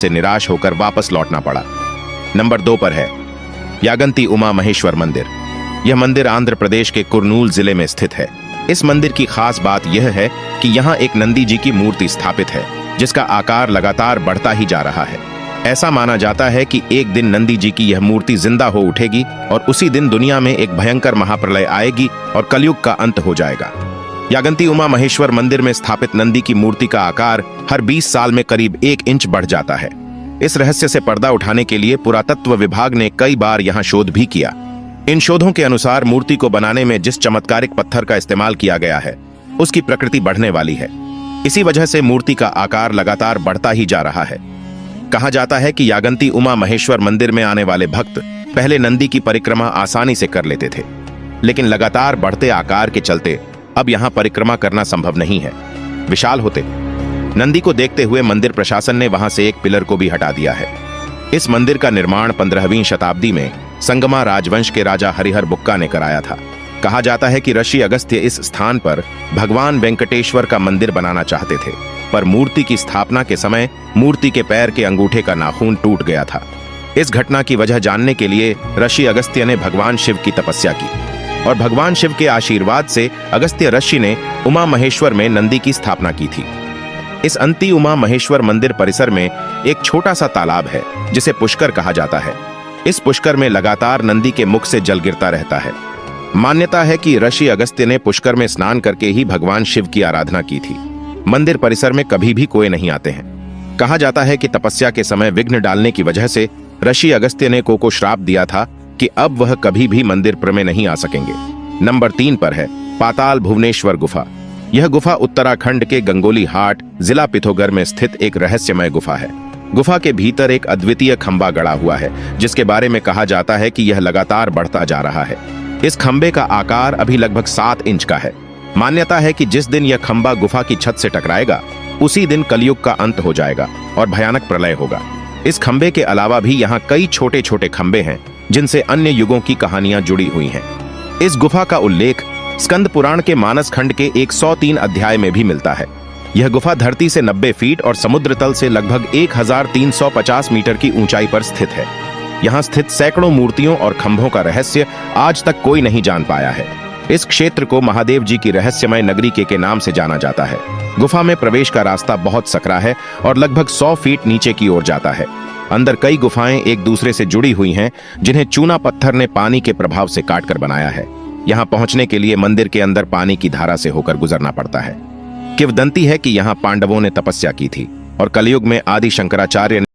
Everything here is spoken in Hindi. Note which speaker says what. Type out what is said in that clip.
Speaker 1: से निराश होकर वापस लौटना पड़ा। नंबर 2 पर है यागंती उमा महेश्वर मंदिर। यह मंदिर आंध्र प्रदेश के कुर्नूल जिले में स्थित है। इस मंदिर की खास बात यह है कि यहाँ एक नंदी जी की मूर्ति स्थापित है, जिसका आकार लगातार बढ़ता ही जा रहा है। ऐसा माना जाता है कि एक दिन नंदी जी की यह मूर्ति जिंदा हो उठेगी और उसी दिन दुनिया में एक भयंकर महाप्रलय आएगी और कलयुग का अंत हो जाएगा। यागंती उमा महेश्वर मंदिर में स्थापित नंदी की मूर्ति का आकार हर 20 साल में करीब 1 इंच बढ़ जाता है। इस रहस्य से पर्दा उठाने के लिए पुरातत्व विभाग ने कई बार यहाँ शोध भी किया। इन शोधों के अनुसार मूर्ति को बनाने में जिस चमत्कारिक पत्थर का इस्तेमाल किया गया है, उसकी प्रकृति बढ़ने वाली है। इसी वजह से मूर्ति का आकार लगातार बढ़ता ही जा रहा है। कहा जाता है कि यागंती उमा महेश्वर मंदिर में आने वाले भक्त पहले नंदी की परिक्रमा आसानी से कर लेते थे, लेकिन लगातार बढ़ते आकार के चलते अब यहाँ परिक्रमा करना संभव नहीं है। विशाल होते नंदी को देखते हुए मंदिर प्रशासन ने वहां से एक पिलर को भी हटा दिया है। इस मंदिर का निर्माण 15वीं शताब्दी में संगमा राजवंश के राजा हरिहर बुक्का ने कराया था। कहा जाता है कि ऋषि अगस्त्य इस स्थान पर भगवान वेंकटेश्वर का मंदिर बनाना चाहते थे, पर मूर्ति की स्थापना के समय मूर्ति के पैर के अंगूठे का नाखून टूट गया था। इस घटना की वजह जानने के लिए ऋषि अगस्त्य ने भगवान शिव की तपस्या की और भगवान शिव के आशीर्वाद से अगस्त्य ऋषि ने उमा महेश्वर में नंदी की स्थापना की थी। इस अंती उमा महेश्वर मंदिर परिसर में एक छोटा सा तालाब है, जिसे पुष्कर कहा जाता है। इस पुष्कर में लगातार नंदी के मुख से जल गिरता रहता है। मान्यता है कि ऋषि अगस्त्य ने पुष्कर में स्नान करके ही भगवान शिव की आराधना की थी। मंदिर परिसर में कभी भी कोई नहीं आते हैं। कहा जाता है कि तपस्या के समय विघ्न डालने की वजह से ऋषि अगस्त्य ने को श्राप दिया था कि अब वह कभी भी मंदिर में नहीं आ सकेंगे। नंबर 3 पर है पाताल भुवनेश्वर गुफा। यह गुफा उत्तराखंड के गंगोली हाट जिला पिथौरागढ़ में स्थित एक रहस्यमय गुफा है। गुफा के भीतर एक अद्वितीय खंबा गड़ा हुआ है, जिसके बारे में कहा जाता है कि यह लगातार बढ़ता जा रहा है। इस खंबे का आकार अभी लगभग 7 इंच का है। मान्यता है कि जिस दिन यह खंबा गुफा की छत से टकराएगा, उसी दिन कलयुग का अंत हो जाएगा और भयानक प्रलय होगा। इस खंबे के अलावा भी यहाँ कई छोटे छोटे खंबे हैं, जिनसे अन्य युगों की कहानियां जुड़ी हुई हैं। इस गुफा का उल्लेख स्कंद पुराण के मानस खंड के 103 अध्याय में भी मिलता है। यह गुफा धरती से 90 फीट और समुद्र तल से लगभग 1350 मीटर की ऊंचाई पर स्थित है। यहाँ स्थित सैकड़ों मूर्तियों और खंभों का रहस्य आज तक कोई नहीं जान पाया है। इस क्षेत्र को महादेव जी की रहस्यमय नगरी के नाम से जाना जाता है। गुफा में प्रवेश का रास्ता बहुत सकरा है और लगभग 100 फीट नीचे की ओर जाता है। अंदर कई गुफाएं एक दूसरे से जुड़ी हुई हैं, जिन्हें चूना पत्थर ने पानी के प्रभाव से काटकर बनाया है। यहाँ पहुंचने के लिए मंदिर के अंदर पानी की धारा से होकर गुजरना पड़ता है। किंवदंती है कि यहाँ पांडवों ने तपस्या की थी और कलयुग में आदि शंकराचार्य